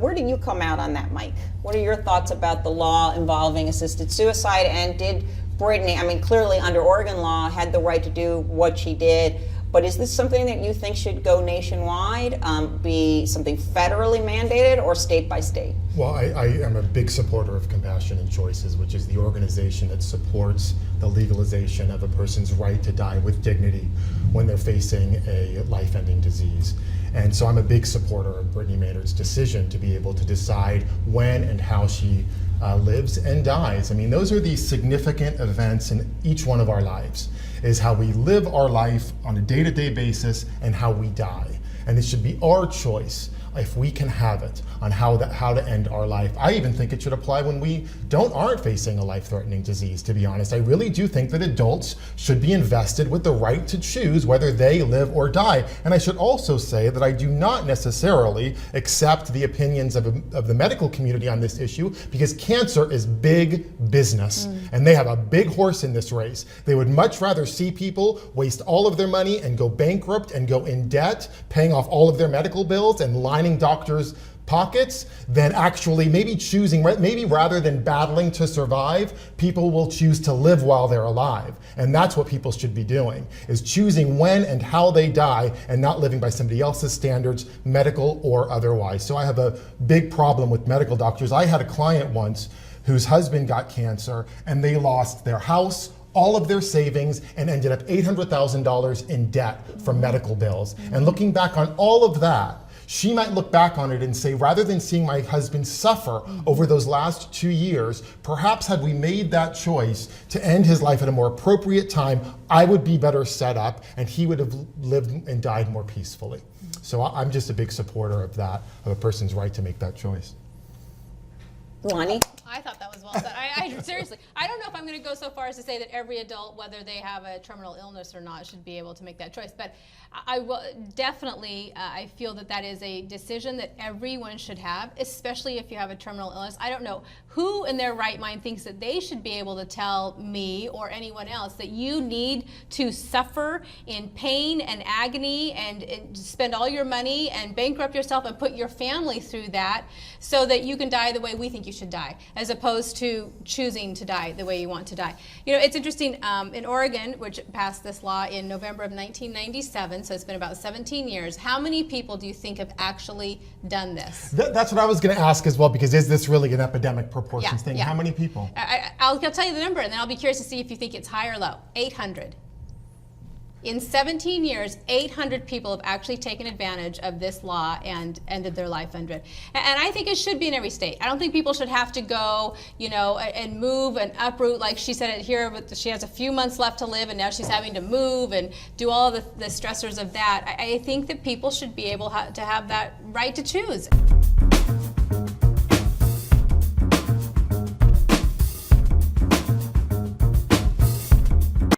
Where do you come out on that, Mike? What are your thoughts about the law involving assisted suicide? And did Brittany, I mean, clearly under Oregon law, had the right to do what she did, but is this something that you think should go nationwide, be something federally mandated, or state by state? Well, I am a big supporter of Compassion and Choices, which is the organization that supports the legalization of a person's right to die with dignity when they're facing a life-ending disease. And so I'm a big supporter of Brittany Maynard's decision to be able to decide when and how she lives and dies. I mean, those are the significant events in each one of our lives, is how we live our life on a day-to-day basis and how we die. And it should be our choice, if we can have it, on how to end our life. I even think it should apply when we aren't facing a life-threatening disease, to be honest. I really do think that adults should be invested with the right to choose whether they live or die. And I should also say that I do not necessarily accept the opinions of the medical community on this issue, because cancer is big business, and they have a big horse in this race. They would much rather see people waste all of their money and go bankrupt and go in debt, paying off all of their medical bills and lining doctors' pockets, than actually maybe rather than battling to survive, people will choose to live while they're alive. And that's what people should be doing, is choosing when and how they die and not living by somebody else's standards, medical or otherwise. So I have a big problem with medical doctors. I had a client once whose husband got cancer, and they lost their house, all of their savings, and ended up $800,000 in debt from medical bills. And looking back on all of that, she might look back on it and say, rather than seeing my husband suffer over those last 2 years, perhaps had we made that choice to end his life at a more appropriate time, I would be better set up and he would have lived and died more peacefully. So I'm just a big supporter of that, of a person's right to make that choice. Lonnie? I thought that was well said. Seriously, I don't know if I'm going to go so far as to say that every adult, whether they have a terminal illness or not, should be able to make that choice. But I will definitely, I feel that that is a decision that everyone should have, especially if you have a terminal illness. I don't know who in their right mind thinks that they should be able to tell me or anyone else that you need to suffer in pain and agony and spend all your money and bankrupt yourself and put your family through that so that you can die the way we think you should die, as opposed to choosing to die the way you want to die. You know, it's interesting, in Oregon, which passed this law in November of 1997, so it's been about 17 years, how many people do you think have actually done this? That's what I was going to ask as well, because is this really an epidemic proportions thing? Yeah. How many people? I'll tell you the number, and then I'll be curious to see if you think it's high or low. 800. In 17 years, 800 people have actually taken advantage of this law and ended their life under it. And I think it should be in every state. I don't think people should have to go, you know, and move and uproot, like she said it here, but she has a few months left to live and now she's having to move and do all the stressors of that. I think that people should be able to have that right to choose.